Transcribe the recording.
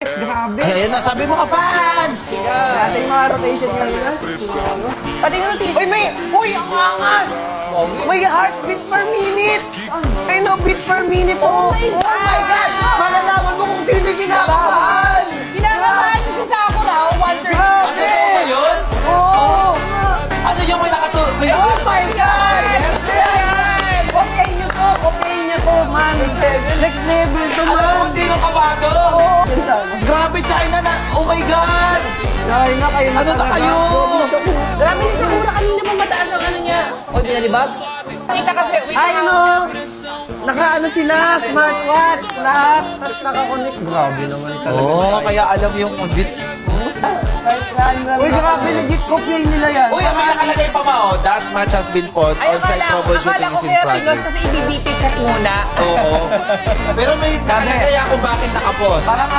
Grabe. Ay, ayun na, sabi mo ka, fans! Ating mga rotation ngayon. Pati yung rotation. Uy, ang angas! May heartbeat per minute! I know, beat per minute. Oh my God! Malalaman mo kung sino kinakabahan! Kinakabahan si Sakura, 130. Ano ba yun? Oo! Ano yung may nakatulog? Oh my God! Okay nyo to, man. Next level to, Alam mo man. kung sino kabado? Grabe, China na! Oh my God! Dahil na kayo Ano na kayo? Grabe si Sakura, kanina pa mataas ang ano niya. O, binalibag? Kita kasi, wait Ay, lang. no! Naka-ano sila, smartwatch, lahat. Tapos naka-connect. Grabe naman talaga. Oo, kaya alam yung bit. Uy, grabe, legit copy nila yan. Uy, may nakalagay pa ba? Oh, that match has been paused. Ay, On-site akala troubleshooting ko is in kaya pinos progress. kasi i-BP check muna. Oo. Pero may nakalagay ako bakit nakapos. Parang